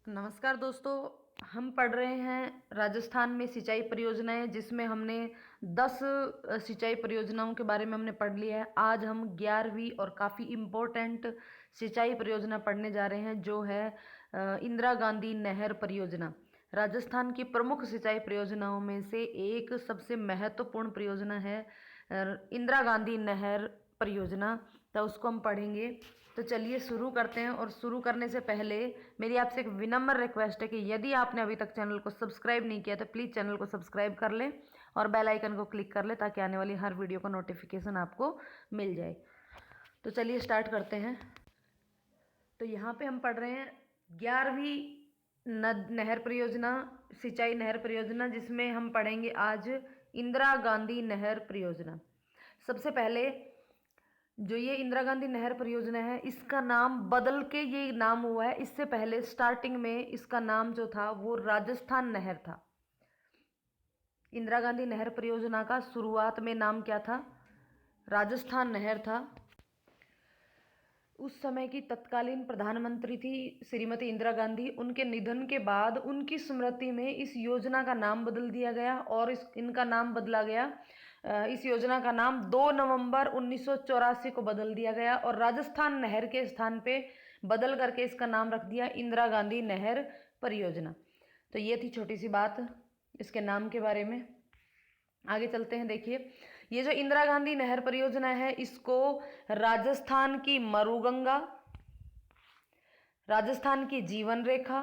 नमस्कार दोस्तों। हम पढ़ रहे हैं राजस्थान में सिंचाई परियोजनाएं, जिसमें हमने 10 सिंचाई परियोजनाओं के बारे में हमने पढ़ लिया है। आज हम 11वीं और काफ़ी इम्पोर्टेंट सिंचाई परियोजना पढ़ने जा रहे हैं, जो है इंदिरा गांधी नहर परियोजना। राजस्थान की प्रमुख सिंचाई परियोजनाओं में से एक सबसे महत्वपूर्ण परियोजना है इंदिरा गांधी नहर परियोजना। तो उसको हम पढ़ेंगे। तो चलिए शुरू करते हैं। और शुरू करने से पहले मेरी आपसे एक विनम्र रिक्वेस्ट है कि यदि आपने अभी तक चैनल को सब्सक्राइब नहीं किया तो प्लीज़ चैनल को सब्सक्राइब कर लें और बेल आइकन को क्लिक कर लें, ताकि आने वाली हर वीडियो का नोटिफिकेशन आपको मिल जाए। तो चलिए स्टार्ट करते हैं। तो यहाँ पे हम पढ़ रहे हैं 11वीं नहर परियोजना, सिंचाई नहर परियोजना, जिसमें हम पढ़ेंगे आज इंदिरा गांधी नहर परियोजना। सबसे पहले जो ये इंदिरा गांधी नहर परियोजना है, इसका नाम बदल के ये नाम हुआ है। इससे पहले स्टार्टिंग में इसका नाम जो था वो राजस्थान नहर था। इंदिरा गांधी नहर परियोजना का शुरुआत में नाम क्या था? राजस्थान नहर था। उस समय की तत्कालीन प्रधानमंत्री थी श्रीमती इंदिरा गांधी। उनके निधन के बाद उनकी स्मृति में इस योजना का नाम बदल दिया गया और इनका नाम बदला गया। इस योजना का नाम 2 नवंबर 1984 को बदल दिया गया और राजस्थान नहर के स्थान पे बदल करके इसका नाम रख दिया इंदिरा गांधी नहर परियोजना। तो ये थी छोटी सी बात इसके नाम के बारे में। आगे चलते हैं। देखिए, ये जो इंदिरा गांधी नहर परियोजना है, इसको राजस्थान की मरुगंगा, राजस्थान की जीवन रेखा,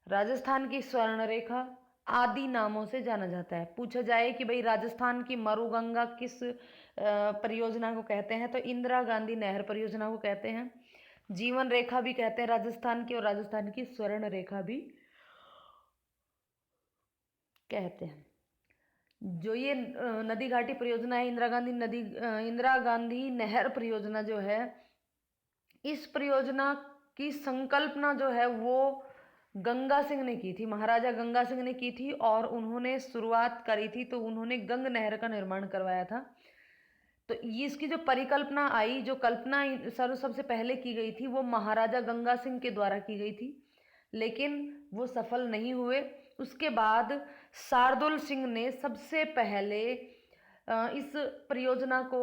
राजस्थान की स्वर्ण रेखा आदि नामों से जाना जाता है। पूछा जाए कि भाई राजस्थान की मरुगंगा किस परियोजना को कहते हैं, तो इंदिरा गांधी नहर परियोजना को कहते हैं। जीवन रेखा भी कहते हैं राजस्थान की, और राजस्थान की स्वर्ण रेखा भी कहते हैं। जो ये नदी घाटी परियोजना है, इंदिरा गांधी नहर परियोजना जो है, इस परियोजना की संकल्पना जो है वो गंगा सिंह ने की थी, महाराजा गंगा सिंह ने की थी। और उन्होंने शुरुआत करी थी, तो उन्होंने गंग नहर का निर्माण करवाया था। तो ये इसकी जो परिकल्पना आई, जो कल्पना सबसे पहले की गई थी, वो महाराजा गंगा सिंह के द्वारा की गई थी, लेकिन वो सफल नहीं हुए। उसके बाद शार्दुल सिंह ने सबसे पहले इस परियोजना को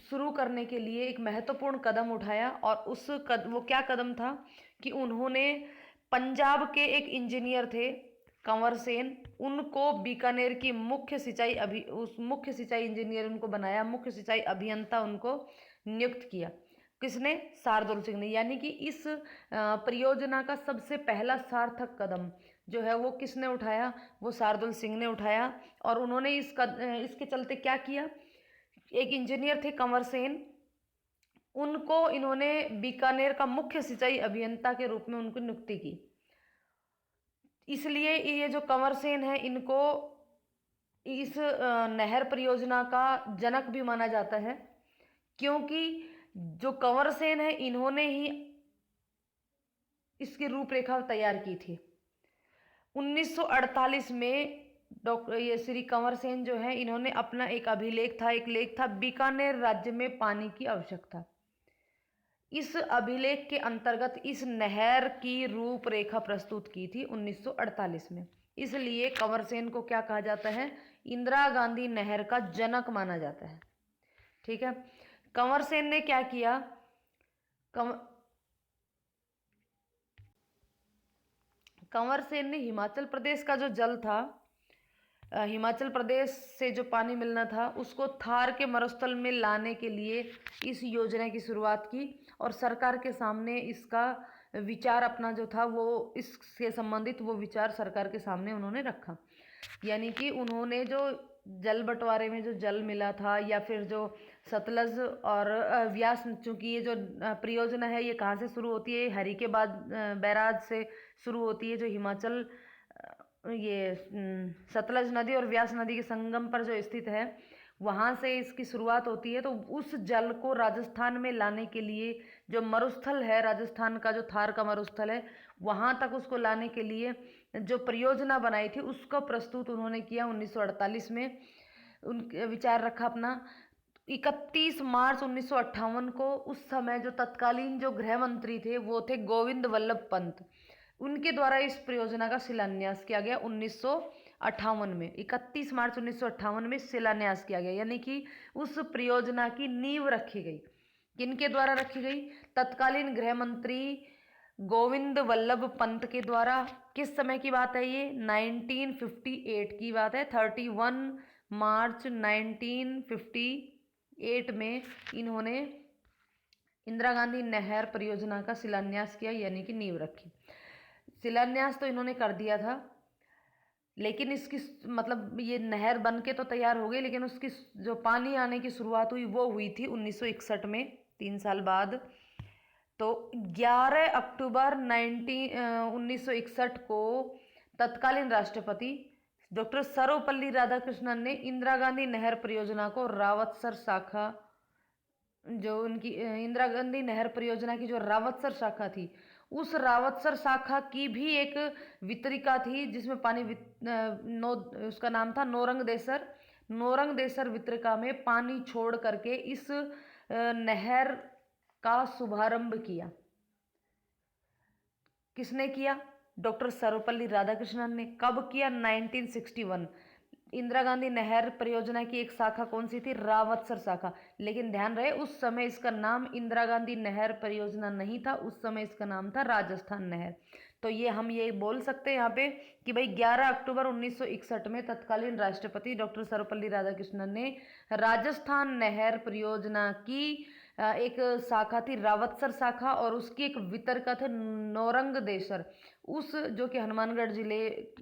शुरू करने के लिए एक महत्वपूर्ण कदम उठाया। और वो क्या कदम था कि उन्होंने पंजाब के एक इंजीनियर थे कंवर सेन, उनको बीकानेर की मुख्य सिंचाई इंजीनियर उनको बनाया, मुख्य सिंचाई अभियंता उनको नियुक्त किया। किसने? शार्दुल सिंह ने। यानी कि इस परियोजना का सबसे पहला सार्थक कदम जो है वो किसने उठाया? वो शार्दुल सिंह ने उठाया। और उन्होंने इसके चलते क्या किया? एक इंजीनियर थे कंवर सेन, उनको इन्होंने बीकानेर का मुख्य सिंचाई अभियंता के रूप में उनको नियुक्ति की। इसलिए ये जो कंवर सेन है, इनको इस नहर परियोजना का जनक भी माना जाता है, क्योंकि जो कंवर सेन है, इन्होंने ही इसकी रूपरेखा तैयार की थी। 1948 में ये श्री कंवर सेन जो है, इन्होंने अपना एक लेख था बीकानेर राज्य में पानी की आवश्यकता। इस अभिलेख के अंतर्गत इस नहर की रूपरेखा प्रस्तुत की थी 1948 में। इसलिए कंवर सेन को क्या कहा जाता है? इंदिरा गांधी नहर का जनक माना जाता है। ठीक है। कंवर सेन ने क्या किया? कंवर सेन ने हिमाचल प्रदेश का जो जल था, हिमाचल प्रदेश से जो पानी मिलना था, उसको थार के मरुस्थल में लाने के लिए इस योजना की शुरुआत की। और सरकार के सामने इसका विचार अपना जो था वो इससे संबंधित वो विचार सरकार के सामने उन्होंने रखा। यानी कि उन्होंने जो जल बंटवारे में जो जल मिला था, या फिर जो सतलज और व्यास, चूंकि ये जो परियोजना है ये कहाँ से शुरू होती है? हरिकेबाद बैराज से शुरू होती है, जो हिमाचल ये सतलज नदी और व्यास नदी के संगम पर जो स्थित है, वहाँ से इसकी शुरुआत होती है। तो उस जल को राजस्थान में लाने के लिए जो मरुस्थल है, राजस्थान का जो थार का मरुस्थल है, वहाँ तक उसको लाने के लिए जो परियोजना बनाई थी, उसको प्रस्तुत उन्होंने किया 1948 में। उन विचार रखा अपना। 31 मार्च 1958 को उस समय जो तत्कालीन जो गृह मंत्री थे वो थे गोविंद वल्लभ पंत। उनके द्वारा इस परियोजना का शिलान्यास किया गया 1958 में। 31 मार्च 1958 में शिलान्यास किया गया, यानी कि उस परियोजना की नींव रखी गई। किनके द्वारा रखी गई? तत्कालीन गृह मंत्री गोविंद वल्लभ पंत के द्वारा। किस समय की बात है ये? 1958 की बात है। 31 मार्च 1958 में इन्होंने इंदिरा गांधी नहर परियोजना का शिलान्यास किया, यानी कि नींव रखी। शिलान्यास तो इन्होंने कर दिया था, लेकिन इसकी मतलब ये नहर बन के तो तैयार हो गई, लेकिन उसकी जो पानी आने की शुरुआत हुई वो हुई थी 1961 में, 3 साल बाद। तो 11 अक्टूबर 1961 को तत्कालीन राष्ट्रपति डॉक्टर सर्वपल्ली राधाकृष्णन ने इंदिरा गांधी नहर परियोजना को रावतसर शाखा, जो उनकी इंदिरा गांधी नहर परियोजना की जो रावतसर शाखा थी, उस रावतसर शाखा की भी एक वितरिका थी जिसमें पानी उसका नाम था नौरंग देसर। नौरंग देसर वितरिका में पानी छोड़ करके इस नहर का शुभारंभ किया। किसने किया? डॉक्टर सर्वपल्ली राधाकृष्णन ने। कब किया? 1961। इंदिरा गांधी नहर परियोजना की एक शाखा कौन सी थी? रावतसर शाखा। लेकिन ध्यान रहे, उस समय इसका नाम इंदिरा गांधी नहर परियोजना नहीं था, उस समय इसका नाम था राजस्थान नहर। तो ये हम ये बोल सकते हैं यहाँ पे कि भाई 11 अक्टूबर 1961 में तत्कालीन राष्ट्रपति डॉक्टर सर्वपल्ली राधाकृष्णन ने राजस्थान नहर परियोजना की एक शाखा थी रावतसर शाखा, और उसकी एक वितरका थे नौरंग देसर, उस जो कि हनुमानगढ़ जिले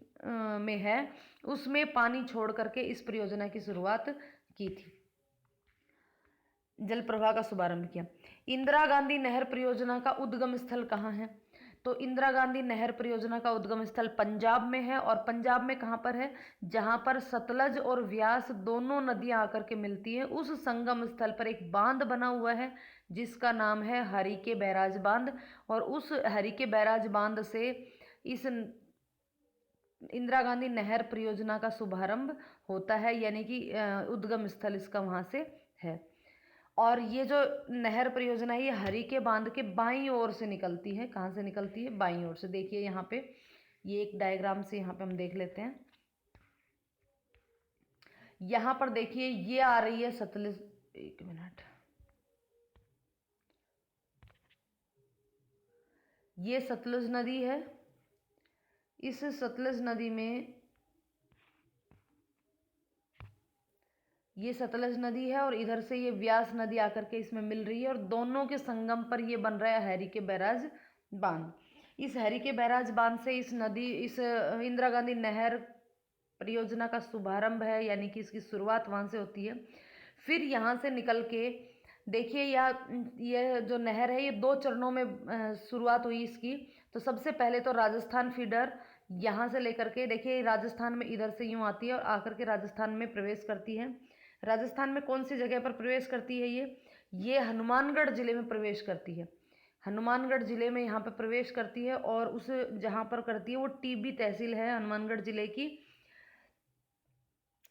में है, उसमें पानी छोड़ करके इस परियोजना की शुरुआत की थी, जल प्रवाह का शुभारंभ किया। इंदिरा गांधी नहर परियोजना का उद्गम स्थल कहाँ है? तो इंदिरा गांधी नहर परियोजना का उद्गम स्थल पंजाब में है। और पंजाब में कहाँ पर है? जहाँ पर सतलज और व्यास दोनों नदियाँ आकर के मिलती हैं, उस संगम स्थल पर एक बांध बना हुआ है जिसका नाम है हरिके बैराज बांध। और उस हरिके बैराज बांध से इस इंदिरा गांधी नहर परियोजना का शुभारंभ होता है, यानी कि उद्गम स्थल इसका वहाँ से है। और ये जो नहर परियोजना है ये हरिके बांध के बाईं ओर से निकलती है। कहाँ से निकलती है? बाईं ओर से। देखिए यहाँ पे ये एक डायग्राम से यहाँ पे हम देख लेते हैं। यहाँ पर देखिए ये आ रही है सतलज, एक मिनट, ये सतलज नदी है। इस सतलज नदी में ये सतलज नदी है और इधर से ये व्यास नदी आकर के इसमें मिल रही है, और दोनों के संगम पर ये बन रहा है हरिके बैराज बांध। इस हरिके बैराज बांध से इस इंदिरा गांधी नहर परियोजना का शुभारंभ है, यानी कि इसकी शुरुआत वहाँ से होती है। फिर यहाँ से निकल के देखिए यह जो नहर है ये 2 चरणों में शुरुआत हुई इसकी। तो सबसे पहले तो राजस्थान फीडर यहाँ से लेकर के, देखिए राजस्थान में इधर से यूँ आती है और आकर के राजस्थान में प्रवेश करती है। राजस्थान में कौन सी जगह पर प्रवेश करती है? ये हनुमानगढ़ जिले में प्रवेश करती है। हनुमानगढ़ जिले में यहाँ पे प्रवेश करती है, और उस जहाँ पर करती है वो टीबी तहसील है हनुमानगढ़ जिले की,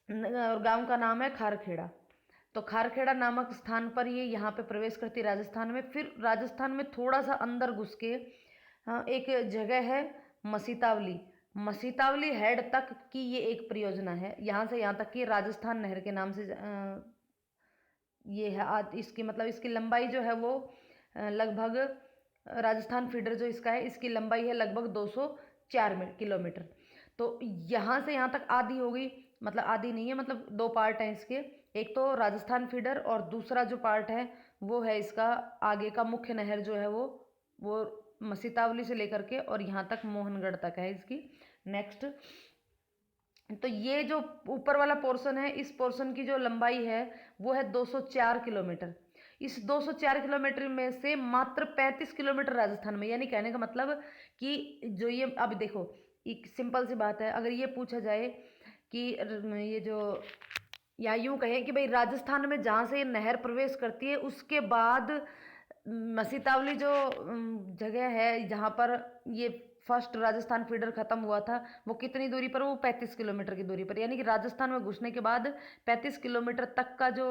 और गांव का नाम है खारखेड़ा। तो खारखेड़ा नामक स्थान पर ये यहाँ पे प्रवेश करती है राजस्थान में। फिर राजस्थान में थोड़ा सा अंदर घुस के एक जगह है मसीतावली। मसीतावली हेड तक की ये एक परियोजना है। यहाँ से यहाँ तक की राजस्थान नहर के नाम से ये है। इसकी मतलब इसकी लंबाई जो है वो लगभग, राजस्थान फीडर जो इसका है इसकी लंबाई है लगभग 204 किलोमीटर। तो यहाँ से यहाँ तक आधी हो गई, मतलब आधी नहीं है, मतलब 2 पार्ट हैं इसके। एक तो राजस्थान फीडर और दूसरा जो पार्ट है वो है इसका आगे का मुख्य नहर जो है वो मसीतावली से लेकर के और यहाँ तक मोहनगढ़ तक है इसकी। नेक्स्ट, तो ये जो ऊपर वाला पोर्शन है, इस पोर्शन की जो लंबाई है वो है 204 किलोमीटर। इस 204 किलोमीटर में से मात्र 35 किलोमीटर राजस्थान में, यानी कहने का मतलब कि जो ये, अब देखो एक सिंपल सी बात है, अगर ये पूछा जाए कि ये जो, या यूँ कहें कि भाई राजस्थान में जहाँ से ये नहर प्रवेश करती है उसके बाद मसीतावली जो जगह है जहाँ पर ये फर्स्ट राजस्थान फीडर ख़त्म हुआ था, वो कितनी दूरी पर? वो 35 किलोमीटर की दूरी पर, यानी कि राजस्थान में घुसने के बाद 35 किलोमीटर तक का जो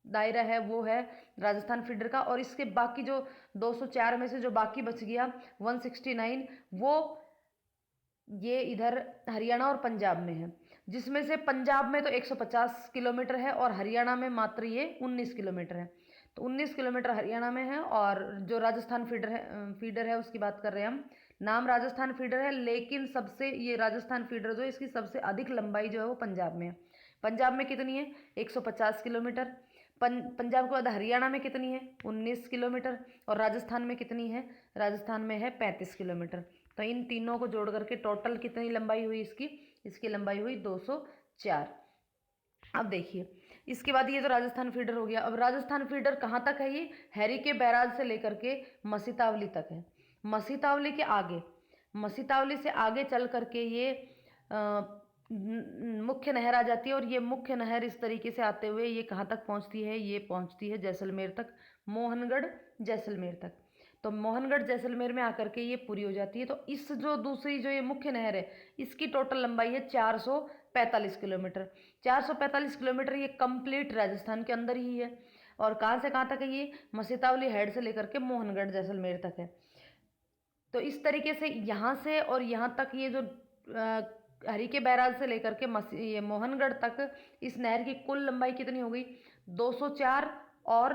दायरा है वो है राजस्थान फीडर का। और इसके बाकी जो 204 में से जो बाकी बच गया 169 वो ये इधर हरियाणा और पंजाब में है, जिसमें से पंजाब में तो 150 किलोमीटर है और हरियाणा में मात्र ये 19 किलोमीटर है। तो 19 किलोमीटर हरियाणा में है और जो राजस्थान फीडर है उसकी बात कर रहे हैं हम। नाम राजस्थान फीडर है, लेकिन सबसे ये राजस्थान फीडर जो है इसकी सबसे अधिक लंबाई जो है वो पंजाब में है। पंजाब में कितनी है? 150 किलोमीटर। पंजाब के बाद हरियाणा में कितनी है? 19 किलोमीटर। और राजस्थान में कितनी है? राजस्थान में है 35 किलोमीटर। तो इन तीनों को जोड़ करके टोटल कितनी लंबाई हुई इसकी? इसकी लंबाई हुई 204। अब देखिए इसके बाद ये तो राजस्थान फीडर हो गया। अब राजस्थान फीडर कहाँ तक है? ये हैरी के बैराज से लेकर के मसीतावली तक है। मसीतावली के आगे, मसीतावली से आगे चल करके ये मुख्य नहर आ जाती है। और ये मुख्य नहर इस तरीके से आते हुए ये कहाँ तक पहुँचती है? ये पहुँचती है जैसलमेर तक, मोहनगढ़ जैसलमेर तक। तो मोहनगढ़ जैसलमेर में आकर के ये पूरी हो जाती है। तो इस जो दूसरी जो ये मुख्य नहर है इसकी टोटल लंबाई है 445 किलोमीटर। 445 किलोमीटर ये कंप्लीट राजस्थान के अंदर ही है। और कहाँ से कहाँ तक है? ये मसीतावली हेड से लेकर के मोहनगढ़ जैसलमेर तक है। तो इस तरीके से यहाँ से और यहाँ तक ये जो हरी के बैराज से लेकर के ये मोहनगढ़ तक इस नहर की कुल लंबाई कितनी हो गई? 204 और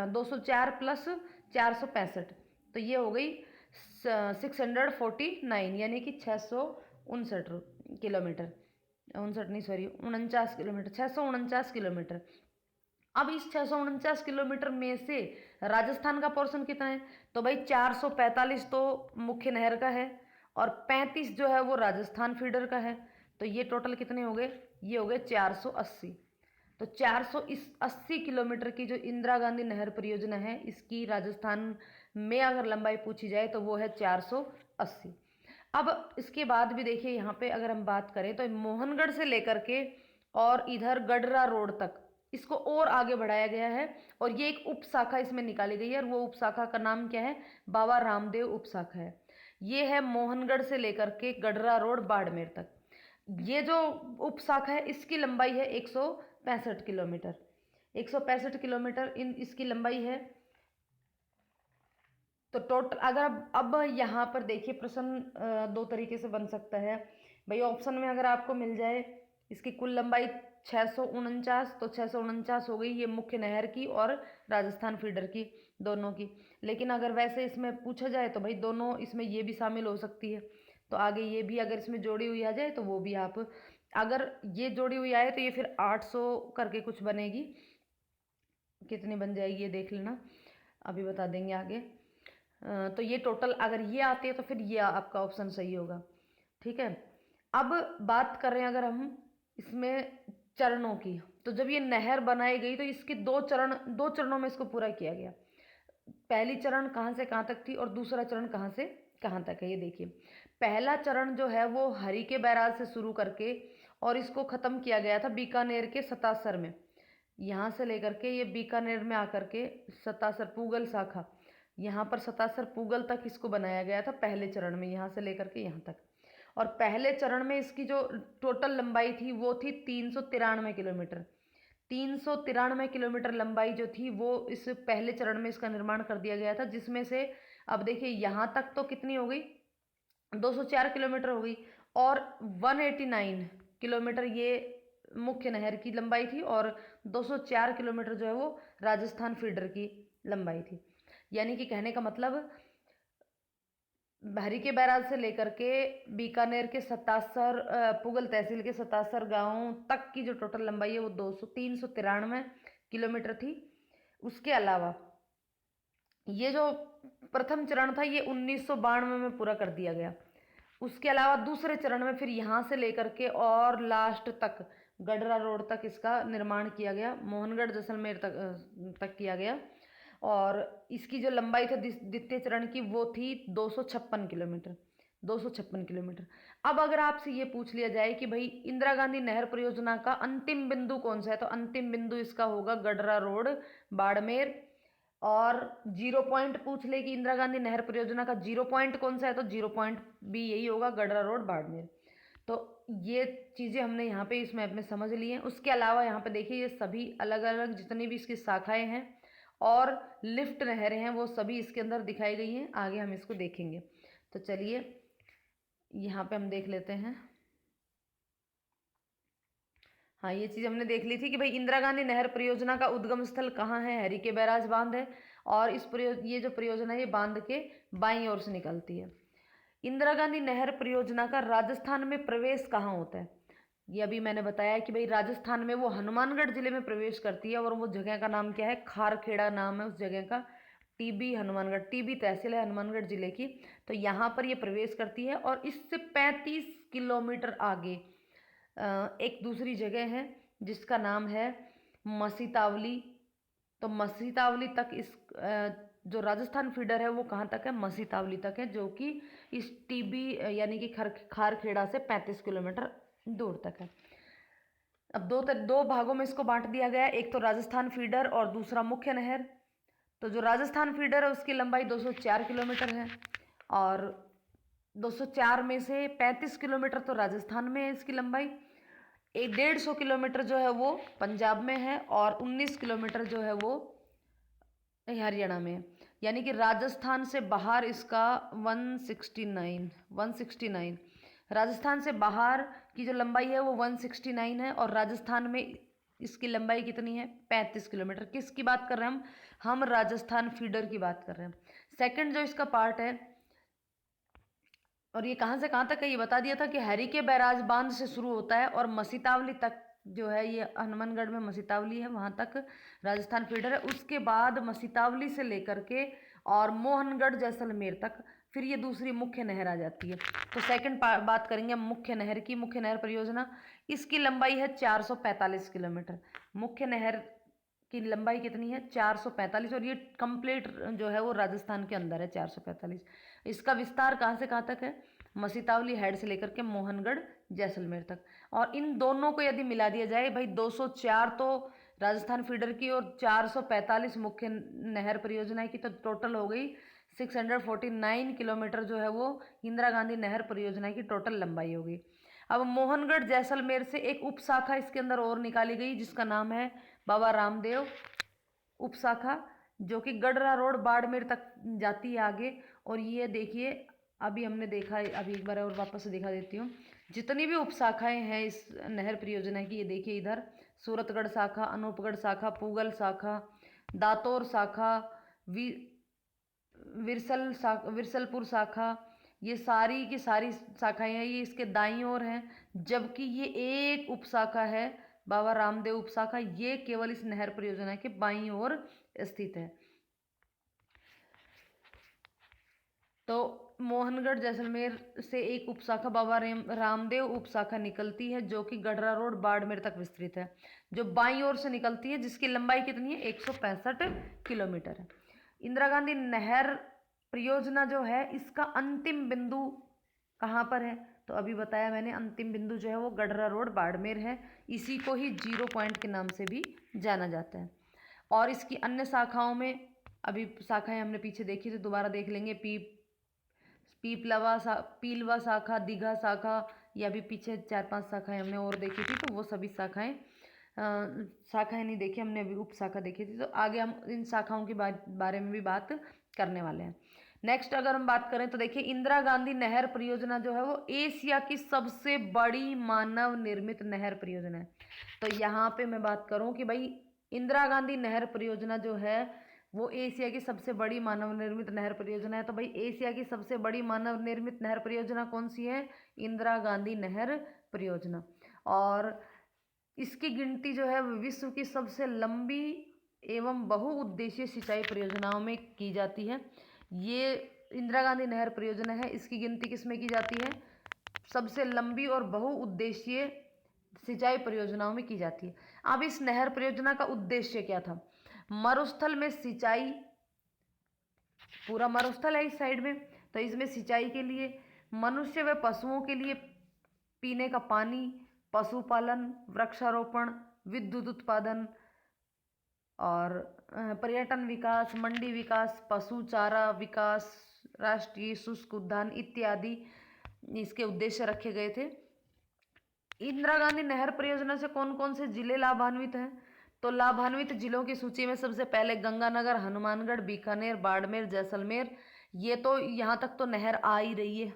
204 प्लस 465, तो ये हो गई 649, यानी कि 659 किलोमीटर। 59 नहीं सॉरी 49 किलोमीटर, 649 किलोमीटर। अब इस 649 किलोमीटर में से राजस्थान का पोर्शन कितना है? तो भाई 445 तो मुख्य नहर का है और 35 जो है वो राजस्थान फीडर का है। तो ये टोटल कितने हो गए? ये हो गए 480। तो 480 किलोमीटर की जो इंदिरा गांधी नहर परियोजना है इसकी राजस्थान में अगर लंबाई पूछी जाए तो वो है 480। अब इसके बाद भी देखिए यहाँ पे अगर हम बात करें तो मोहनगढ़ से लेकर के और इधर गडरा रोड तक इसको और आगे बढ़ाया गया है। और ये एक उप शाखा इसमें निकाली गई है और वो उप शाखा का नाम क्या है? बाबा रामदेव उप शाखा है। ये है मोहनगढ़ से लेकर के गडरा रोड बाड़मेर तक। ये जो उप शाखा है इसकी लंबाई है 165 किलोमीटर। 165 किलोमीटर इसकी लंबाई है। तो टोटल अगर अब यहाँ पर देखिए प्रश्न दो तरीके से बन सकता है भाई। ऑप्शन में अगर आपको मिल जाए इसकी कुल लंबाई 649, तो 649 हो गई ये मुख्य नहर की और राजस्थान फीडर की, दोनों की। लेकिन अगर वैसे इसमें पूछा जाए तो भाई दोनों इसमें ये भी शामिल हो सकती है। तो आगे ये भी अगर इसमें जोड़ी हुई आ जाए तो वो भी आप, अगर ये जोड़ी हुई आए तो ये फिर 800 करके कुछ बनेगी। कितनी बन जाएगी ये देख लेना, अभी बता देंगे आगे। तो ये टोटल अगर ये आते हैं तो फिर ये आपका ऑप्शन सही होगा। ठीक है, अब बात कर रहे हैं अगर हम इसमें चरणों की, तो जब ये नहर बनाई गई तो इसके दो चरणों में इसको पूरा किया गया। पहली चरण कहाँ से कहाँ तक थी और दूसरा चरण कहाँ से कहाँ तक है? ये देखिए पहला चरण जो है वो हरी के बैराज से शुरू करके और इसको ख़त्म किया गया था बीकानेर के सतासर में। यहाँ से लेकर के ये बीकानेर में आकर के सतासर पूगल शाखा, यहाँ पर सतासर पूगल तक इसको बनाया गया था पहले चरण में, यहाँ से लेकर के यहाँ तक। और पहले चरण में इसकी जो टोटल लंबाई थी वो थी 393 किलोमीटर। 393 किलोमीटर लंबाई जो थी वो इस पहले चरण में इसका निर्माण कर दिया गया था, जिसमें से अब देखिए यहाँ तक तो कितनी हो गई? 204 किलोमीटर हो गई। और 189 किलोमीटर ये मुख्य नहर की लंबाई थी और 204 किलोमीटर जो है वो राजस्थान फीडर की लंबाई थी। यानी कि कहने का मतलब हरी के बैराज से लेकर के बीकानेर के सतासर पुगल तहसील के सतासर गांव तक की जो टोटल लंबाई है वो 393 किलोमीटर थी। उसके अलावा ये जो प्रथम चरण था ये 1992 में पूरा कर दिया गया। उसके अलावा दूसरे चरण में फिर यहाँ से लेकर के और लास्ट तक गडरा रोड तक इसका निर्माण किया गया, मोहनगढ़ जैसलमेर तक किया गया। और इसकी जो लंबाई थी द्वितीय चरण की वो थी 256 किलोमीटर। 256 किलोमीटर। अब अगर आपसे ये पूछ लिया जाए कि भाई इंदिरा गांधी नहर परियोजना का अंतिम बिंदु कौन सा है, तो अंतिम बिंदु इसका होगा गडरा रोड बाड़मेर। और 0 पॉइंट पूछ ले कि इंदिरा गांधी नहर परियोजना का 0 पॉइंट कौन सा है, तो 0 पॉइंट भी यही होगा, गडरा रोड बाड़मेर। तो ये चीज़ें हमने यहाँ पे इस मैप में समझ ली हैं। उसके अलावा यहाँ पे देखिए ये सभी अलग अलग जितनी भी इसकी शाखाएं हैं और लिफ्ट नहरें हैं वो सभी इसके अंदर दिखाई गई हैं। आगे हम इसको देखेंगे। तो चलिए यहाँ पे हम देख लेते हैं। हाँ, ये चीज़ हमने देख ली थी कि भाई इंदिरा गांधी नहर परियोजना का उद्गम स्थल कहाँ है, हरिके बैराज बांध है। और ये जो परियोजना है ये बांध के बाईं ओर से निकलती है। इंदिरा गांधी नहर परियोजना का राजस्थान में प्रवेश कहाँ होता है, ये अभी मैंने बताया कि भाई राजस्थान में वो हनुमानगढ़ जिले में प्रवेश करती है। और वो जगह का नाम क्या है, खारखेड़ा नाम है उस जगह का। टीबी हनुमानगढ़, टीबी तहसील है हनुमानगढ़ जिले की। तो यहाँ पर ये प्रवेश करती है। और इससे 35 किलोमीटर आगे एक दूसरी जगह है जिसका नाम है मसीतावली। तो मसीतावली तक इस जो राजस्थान फीडर है वो कहाँ तक है, मसीतावली तक है, जो कि इस टीबी यानी कि खारखेड़ा से 35 किलोमीटर दूर तक है। अब दो भागों में इसको बांट दिया गया है, एक तो राजस्थान फीडर और दूसरा मुख्य नहर। तो जो राजस्थान फीडर है उसकी लंबाई 204 किलोमीटर है। और 204 में से 35 किलोमीटर तो राजस्थान में है इसकी लंबाई। 150 किलोमीटर जो है वो पंजाब में है और 19 किलोमीटर जो है वो हरियाणा में है। यानी कि राजस्थान से बाहर इसका 169 राजस्थान से बाहर की जो लंबाई है वो 169 है। और राजस्थान में इसकी लंबाई कितनी है, 35 किलोमीटर। किसकी बात कर रहे हैं हम राजस्थान फीडर की बात कर रहे हैं। सेकंड जो इसका पार्ट है, और ये कहाँ से कहाँ तक है ये बता दिया था कि हरिके बैराज बांध से शुरू होता है और मसीतावली तक जो है, ये हनुमानगढ़ में मसीतावली है वहाँ तक राजस्थान फीडर है। उसके बाद मसीतावली से लेकर के और मोहनगढ़ जैसलमेर तक फिर ये दूसरी मुख्य नहर आ जाती है। तो सेकंड बात करेंगे हम मुख्य नहर की। मुख्य नहर परियोजना, इसकी लंबाई है 445 किलोमीटर। मुख्य नहर की लंबाई कितनी है, 445। और ये कंप्लीट जो है वो राजस्थान के अंदर है 445। इसका विस्तार कहाँ से कहाँ तक है, मसीतावली हेड से लेकर के मोहनगढ़ जैसलमेर तक। और इन दोनों को यदि मिला दिया जाए भाई, 204 तो राजस्थान फीडर की और 445 मुख्य नहर परियोजना की, तो टोटल हो गई 649 किलोमीटर जो है वो इंदिरा गांधी नहर परियोजना की टोटल लंबाई होगी। अब मोहनगढ़ जैसलमेर से एक उप शाखा इसके अंदर और निकाली गई जिसका नाम है बाबा रामदेव उप शाखा, जो कि गडरा रोड बाड़मेर तक जाती है आगे। और ये देखिए अभी हमने देखा है, अभी एक बार और वापस से दिखा देती हूँ जितनी भी उप शाखाएँ हैं इस नहर परियोजना की। ये देखिए इधर सूरतगढ़ शाखा, अनूपगढ़ शाखा, पूगल शाखा, दातौर शाखा, विरसलपुर शाखा, ये सारी की सारी शाखाएं हैं, ये इसके दाईं ओर हैं। जबकि ये एक उप शाखा है बाबा रामदेव उप शाखा, ये केवल इस नहर परियोजना के बाईं ओर स्थित है। तो मोहनगढ़ जैसलमेर से एक उप शाखा बाबा रामदेव उप शाखा निकलती है जो कि गडरा रोड बाड़मेर तक विस्तृत है, जो बाईं ओर से निकलती है, जिसकी लंबाई कितनी है, 165 किलोमीटर है। इंदिरा गांधी नहर परियोजना जो है इसका अंतिम बिंदु कहाँ पर है, तो अभी बताया मैंने, अंतिम बिंदु जो है वो गडरा रोड बाड़मेर है। इसी को ही 0 पॉइंट के नाम से भी जाना जाता है। और इसकी अन्य शाखाओं में, अभी शाखाएं हमने पीछे देखी तो दोबारा देख लेंगे। पीलवा शाखा, दीघा शाखा, या भी पीछे 4-5 शाखाएं हमने और देखी थी, तो वो सभी शाखाएं नहीं देखी हमने, अभी उप शाखा देखी थी। तो आगे हम इन शाखाओं के बारे में भी बात करने वाले हैं। नेक्स्ट अगर हम बात करें तो देखिए इंदिरा गांधी नहर परियोजना जो है वो एशिया की सबसे बड़ी मानव निर्मित नहर परियोजना है। तो यहाँ पे मैं बात करूँ कि भाई इंदिरा गांधी नहर परियोजना जो है वो एशिया की सबसे बड़ी मानव निर्मित नहर परियोजना है। तो भाई एशिया की सबसे बड़ी मानव निर्मित नहर परियोजना कौन सी है, इंदिरा गांधी नहर परियोजना। और इसकी गिनती जो है विश्व की सबसे लंबी एवं बहुउद्देशीय सिंचाई परियोजनाओं में की जाती है। ये इंदिरा गांधी नहर परियोजना है, इसकी गिनती किस में की जाती है, सबसे लंबी और बहुउद्देशीय सिंचाई परियोजनाओं में की जाती है। अब इस नहर परियोजना का उद्देश्य क्या था, मरुस्थल में सिंचाई, पूरा मरुस्थल है इस साइड में, तो इसमें सिंचाई के लिए, मनुष्य व पशुओं के लिए पीने का पानी, पशुपालन, वृक्षारोपण, विद्युत उत्पादन और पर्यटन विकास, मंडी विकास, पशु चारा विकास, राष्ट्रीय शुष्क उद्यान इत्यादि इसके उद्देश्य रखे गए थे। इंदिरा गांधी नहर परियोजना से कौन कौन से जिले लाभान्वित हैं? तो लाभान्वित जिलों की सूची में सबसे पहले गंगानगर, हनुमानगढ़, बीकानेर, बाड़मेर, जैसलमेर। ये तो यहाँ तक तो नहर आ ही रही है,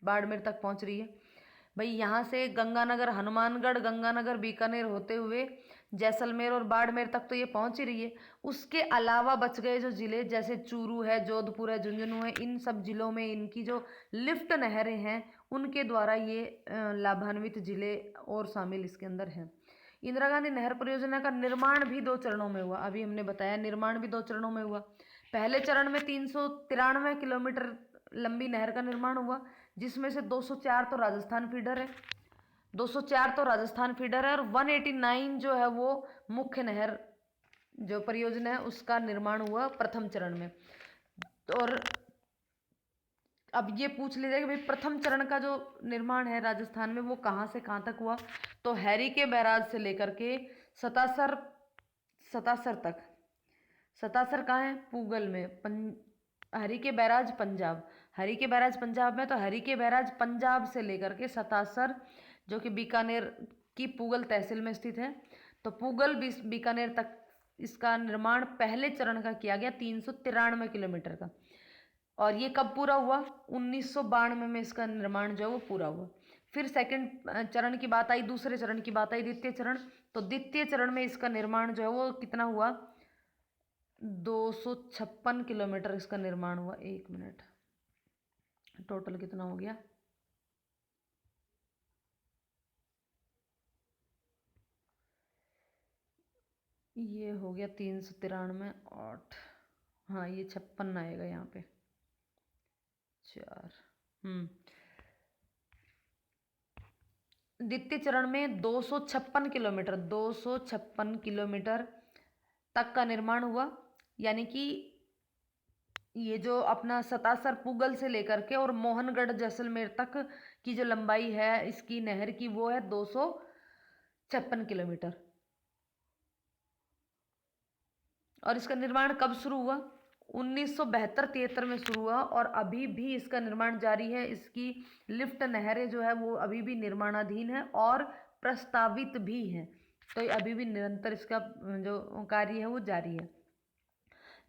बाड़मेर तक पहुँच रही है भाई। यहाँ से गंगानगर, हनुमानगढ़, गंगानगर, बीकानेर होते हुए जैसलमेर और बाड़मेर तक तो ये पहुँच ही रही है। उसके अलावा बच गए जो जिले, जैसे चूरू है, जोधपुर है, झुंझुनू है, इन सब जिलों में इनकी जो लिफ्ट नहरें हैं उनके द्वारा ये लाभान्वित जिले और शामिल इसके अंदर हैं। इंदिरा गांधी नहर परियोजना का निर्माण भी 2 चरणों में हुआ। अभी हमने बताया निर्माण भी 2 चरणों में हुआ। पहले चरण में 393 किलोमीटर लंबी नहर का निर्माण हुआ, जिसमें से 204 तो राजस्थान फीडर है, 204 तो राजस्थान फीडर है, और 189 जो है वो मुख्य नहर जो परियोजना है उसका निर्माण हुआ प्रथम चरण में। और अब ये पूछ लीजिए कि भाई प्रथम चरण का जो निर्माण है राजस्थान में वो कहाँ से कहाँ तक हुआ? तो हैरी के बैराज से लेकर के सतासर तक। सतासर कहाँ है? पूगल में। हरी के बैराज पंजाब, हरी के बैराज पंजाब में, तो हरी के बैराज पंजाब से लेकर के सतासर जो कि बीकानेर की पूगल तहसील में स्थित है, तो पूगल बीकानेर तक इसका निर्माण पहले चरण का किया गया 393 किलोमीटर का। और ये कब पूरा हुआ? 1992 में इसका निर्माण जो है वो पूरा हुआ। फिर सेकंड चरण की बात आई, दूसरे चरण की बात आई, द्वितीय चरण। तो द्वितीय चरण में इसका निर्माण जो है वो कितना हुआ? 256 किलोमीटर इसका निर्माण हुआ। 1 मिनट, टोटल कितना हो गया? ये हो गया 393 8, हाँ ये 56 आएगा यहाँ पे 4। द्वितीय चरण में 256 किलोमीटर तक का निर्माण हुआ। यानी कि ये जो अपना सतासर पूगल से लेकर के और मोहनगढ़ जैसलमेर तक की जो लंबाई है इसकी नहर की वो है 256 किलोमीटर। और इसका निर्माण कब शुरू हुआ? 1972-73 में शुरू हुआ, और अभी भी इसका निर्माण जारी है। इसकी लिफ्ट नहरें जो है वो अभी भी निर्माणाधीन है और प्रस्तावित भी हैं, तो अभी भी निरंतर इसका जो कार्य है वो जारी है।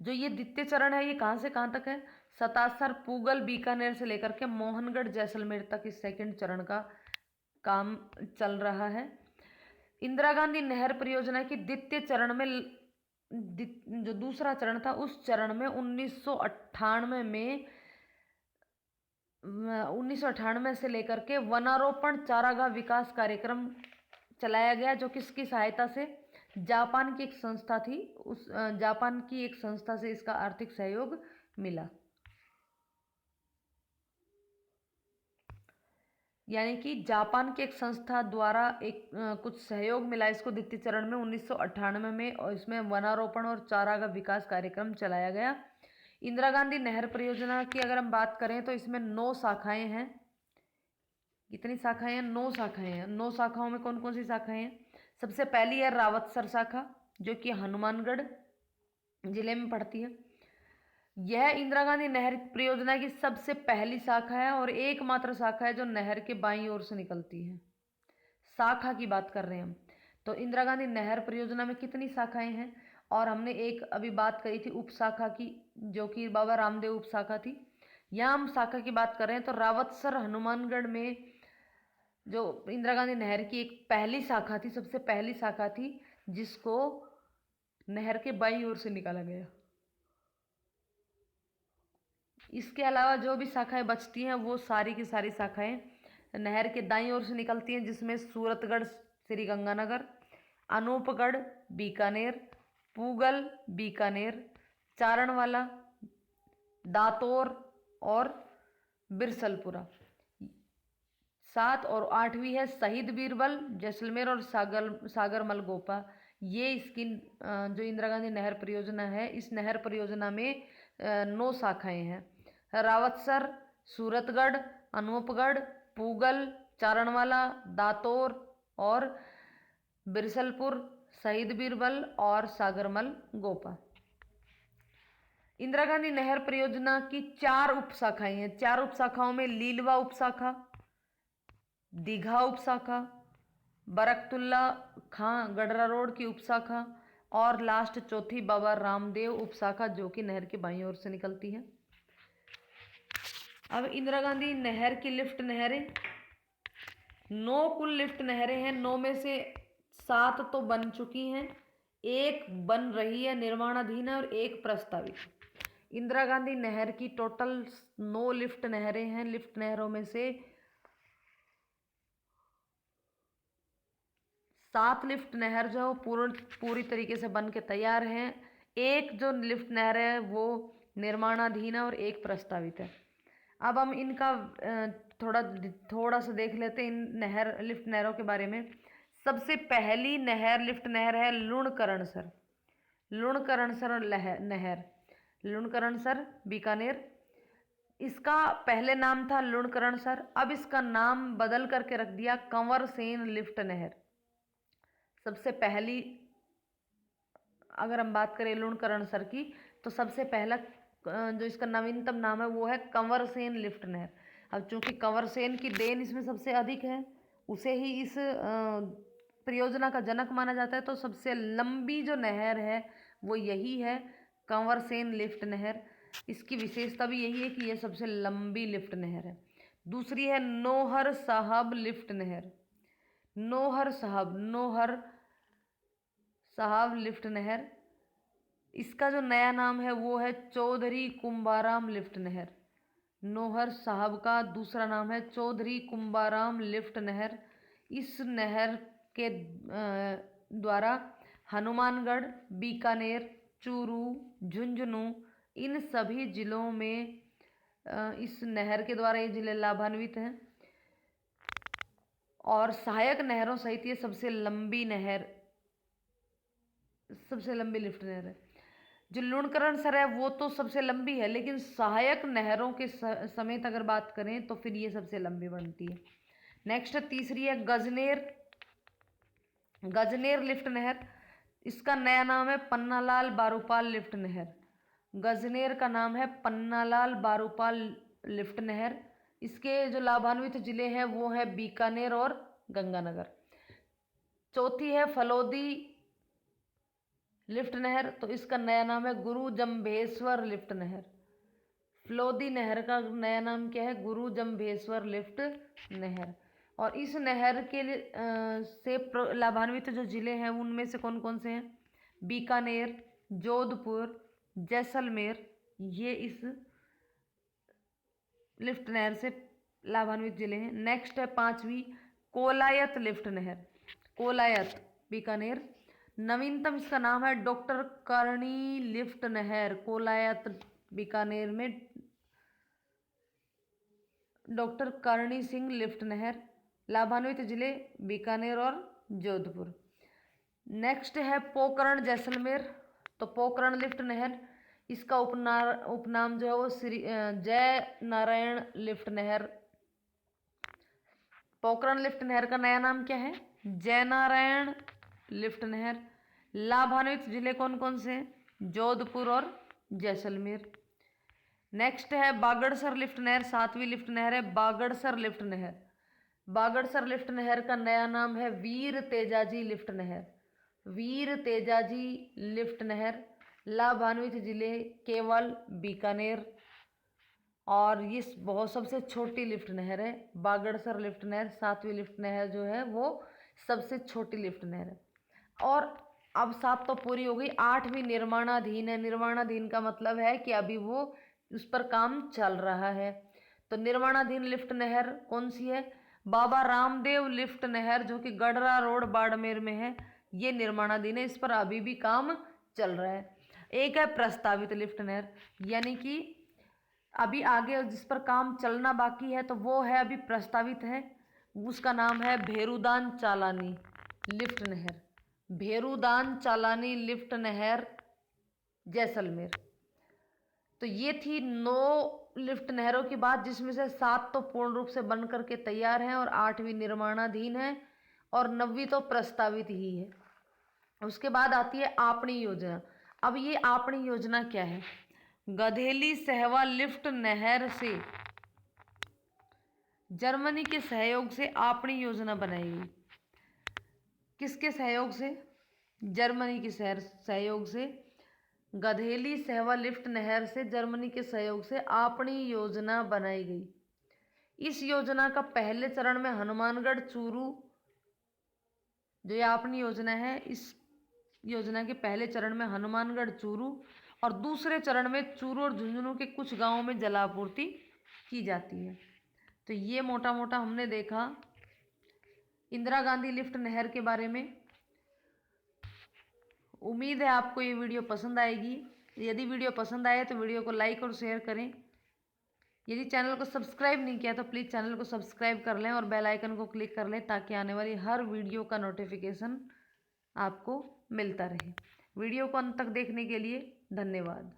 जो ये द्वितीय चरण है ये कहाँ से कहाँ तक है? सतासर पूगल बीकानेर से लेकर के मोहनगढ़ जैसलमेर तक इस सेकंड चरण का काम चल रहा है। इंदिरा गांधी नहर परियोजना की द्वितीय चरण में जो दूसरा चरण था उस चरण में 1998 से लेकर के वनारोपण चारागाह विकास कार्यक्रम चलाया गया, जो किसकी सहायता से? जापान की एक संस्था थी, उस जापान की एक संस्था से इसका आर्थिक सहयोग मिला। यानी कि जापान की एक संस्था द्वारा एक कुछ सहयोग मिला इसको द्वितीय चरण में 1998 में, और इसमें वनारोपण और चारागाह विकास कार्यक्रम चलाया गया। इंदिरा गांधी नहर परियोजना की अगर हम बात करें तो इसमें 9 शाखाएं हैं। कितनी शाखाएं हैं? 9 शाखाएं हैं। 9 शाखाओं में कौन कौन सी शाखाएं हैं? सबसे पहली है रावतसर शाखा, जो कि हनुमानगढ़ जिले में पड़ती है। यह इंदिरा गांधी नहर परियोजना की सबसे पहली शाखा है और एकमात्र शाखा है जो नहर के बाईं ओर से निकलती है। शाखा की बात कर रहे हैं हम, तो इंदिरा गांधी नहर परियोजना में कितनी शाखाएं हैं? और हमने एक अभी बात करी थी उप शाखा की, जो कि बाबा रामदेव उप शाखा थी। यहाँ हम शाखा की बात कर रहे हैं, तो रावतसर हनुमानगढ़ में जो इंदिरा गांधी नहर की एक पहली शाखा थी, सबसे पहली शाखा थी, जिसको नहर के बाईं ओर से निकाला गया। इसके अलावा जो भी शाखाएं बचती हैं वो सारी की सारी शाखाएं नहर के दाईं ओर से निकलती हैं, जिसमें सूरतगढ़ श्रीगंगानगर, अनूपगढ़ बीकानेर, पूगल बीकानेर, चारणवाला, दातौर और बिरसलपुरा। 7 और 8वीं है शहीद बीरबल, जैसलमेर और सागरमल गोपा। ये इसकी जो इंदिरा गांधी नहर परियोजना है, इस नहर परियोजना में 9 शाखाएं हैं। रावतसर, सूरतगढ़, अनूपगढ़, पूगल, चारणवाला, दातौर और बिरसलपुर, शहीद बीरबल और सागरमल गोपा। इंदिरा गांधी नहर परियोजना की 4 उप शाखाएं हैं। 4 उप शाखाओं में लीलवा उप शाखा, दीघा उपशाखा, बरकतुल्ला खां गडरा रोड की उपशाखा, और लास्ट चौथी बाबा रामदेव उपशाखा जो कि नहर की बाईं ओर से निकलती है। अब इंदिरा गांधी नहर की लिफ्ट नहरें, 9 कुल लिफ्ट नहरें हैं। 9 में से 7 तो बन चुकी हैं, 1 बन रही है, निर्माणाधीन है, और 1 प्रस्तावित। इंदिरा गांधी नहर की टोटल 9 लिफ्ट नहरें हैं। लिफ्ट नहरों में से 7 लिफ्ट नहर जो पूरी तरीके से बन के तैयार हैं। 1 जो लिफ्ट नहर है वो निर्माणाधीन है और 1 प्रस्तावित है। अब हम इनका थोड़ा सा देख लेते हैं इन लिफ्ट नहरों के बारे में। सबसे पहली लिफ्ट नहर है लुणकरणसर। लुणकरणसर नहर, लुणकरणसर बीकानेर। इसका पहले नाम था लुणकरणसर, अब इसका नाम बदल करके रख दिया कंवरसेन लिफ्ट नहर। सबसे पहली अगर हम बात करें लुणकरणसर की, तो सबसे पहला जो इसका नवीनतम नाम है वो है कंवरसेन लिफ्ट नहर। अब चूंकि कंवरसेन की देन इसमें सबसे अधिक है, उसे ही इस परियोजना का जनक माना जाता है, तो सबसे लंबी जो नहर है वो यही है, कंवरसेन लिफ्ट नहर। इसकी विशेषता भी यही है कि यह सबसे लंबी लिफ्ट नहर है। दूसरी है नौहर साहब लिफ्ट नहर। नौहर साहब लिफ्ट नहर, इसका जो नया नाम है वो है चौधरी कुंभाराम लिफ्ट नहर। नौहर साहब का दूसरा नाम है चौधरी कुंभाराम लिफ्ट नहर। इस नहर के द्वारा हनुमानगढ़, बीकानेर, चूरू, झुंझुनू इन सभी जिलों में इस नहर के द्वारा ये जिले लाभान्वित हैं। और सहायक नहरों सहित ये सबसे लंबी लिफ्ट नहर है। जो लुणकरणसर है वो तो सबसे लंबी है, लेकिन सहायक नहरों के समेत अगर बात करें तो फिर ये सबसे लंबी बनती है। नेक्स्ट तीसरी है गजनेर लिफ्ट नहर। इसका नया नाम है पन्नालाल बारूपाल लिफ्ट नहर। गजनेर का नाम है पन्नालाल बारूपाल लिफ्ट नहर। इसके जो लाभान्वित जिले हैं वो है बीकानेर और गंगानगर। चौथी है फलोदी लिफ्ट नहर, तो इसका नया नाम है गुरु जम्भेश्वर लिफ्ट नहर। फलोदी नहर का नया नाम क्या है? गुरु जम्भेश्वर लिफ्ट नहर। और इस नहर के से लाभान्वित जो जिले हैं उनमें से कौन कौन से हैं? बीकानेर, जोधपुर, जैसलमेर, ये इस लिफ्ट नहर से लाभान्वित जिले हैं। नेक्स्ट है पांचवी कोलायत लिफ्ट नहर। कोलायत बीकानेर। नवीनतम इसका नाम है डॉक्टर करणी लिफ्ट नहर। कोलायत बीकानेर में डॉक्टर करणी सिंह लिफ्ट नहर। लाभान्वित जिले बीकानेर और जोधपुर। नेक्स्ट है पोकरण जैसलमेर। तो पोकरण लिफ्ट नहर, इसका उपनाम जो है वो श्री जय नारायण लिफ्ट नहर। पोकरण लिफ्ट नहर का नया नाम क्या है? जय नारायण लिफ्ट नहर। लाभान्वित जिले कौन कौन से हैं? जोधपुर और जैसलमेर। नेक्स्ट है बागड़सर लिफ्ट नहर। 7वीं लिफ्ट नहर है बागड़सर लिफ्ट नहर। बागड़सर लिफ्ट नहर का नया नाम है वीर तेजाजी लिफ्ट नहर। वीर तेजाजी लिफ्ट नहर। लाभान्वित जिले केवल बीकानेर। और ये बहुत सबसे छोटी लिफ्ट नहर है बागड़सर लिफ्ट नहर। 7वीं लिफ्ट नहर जो है वो सबसे छोटी लिफ्ट नहर है। और अब 7 तो पूरी हो गई, 8वीं निर्माणाधीन है। निर्माणाधीन का मतलब है कि अभी वो उस पर काम चल रहा है। तो निर्माणाधीन लिफ्ट नहर कौन सी है? बाबा रामदेव लिफ्ट नहर, जो कि गडरा रोड बाड़मेर में है। ये निर्माणाधीन है, इस पर अभी भी काम चल रहा है। एक है प्रस्तावित लिफ्ट नहर, यानी कि अभी आगे जिस पर काम चलना बाकी है तो वो है अभी प्रस्तावित है। उसका नाम है भेरुदान चालानी लिफ्ट नहर। भेरुदान चालानी लिफ्ट नहर जैसलमेर। तो ये थी 9 लिफ्ट नहरों की बात, जिसमें से 7 तो पूर्ण रूप से बन करके तैयार हैं और 8वीं निर्माणाधीन है और 9वीं तो प्रस्तावित ही है। उसके बाद आती है आपणी योजना। अब ये आपणी योजना क्या है? गधेली सहवा लिफ्ट नहर से जर्मनी के सहयोग से आपणी योजना बनाई गई। किसके सहयोग से? जर्मनी के सहयोग से। गधेली सहवा लिफ्ट नहर से जर्मनी के सहयोग से आपणी योजना बनाई गई। इस योजना का पहले चरण में हनुमानगढ़ चूरू, जो ये आपनी योजना है, इस योजना के पहले चरण में हनुमानगढ़ चूरू और दूसरे चरण में चूरू और झुंझुनू के कुछ गांवों में जलापूर्ति की जाती है। तो ये मोटा मोटा हमने देखा इंदिरा गांधी लिफ्ट नहर के बारे में। उम्मीद है आपको ये वीडियो पसंद आएगी। यदि वीडियो पसंद आए तो वीडियो को लाइक और शेयर करें। यदि चैनल को सब्सक्राइब नहीं किया तो प्लीज़ चैनल को सब्सक्राइब कर लें और बेल आइकन को क्लिक कर लें ताकि आने वाली हर वीडियो का नोटिफिकेशन आपको मिलता रहे। वीडियो को अंत तक देखने के लिए धन्यवाद।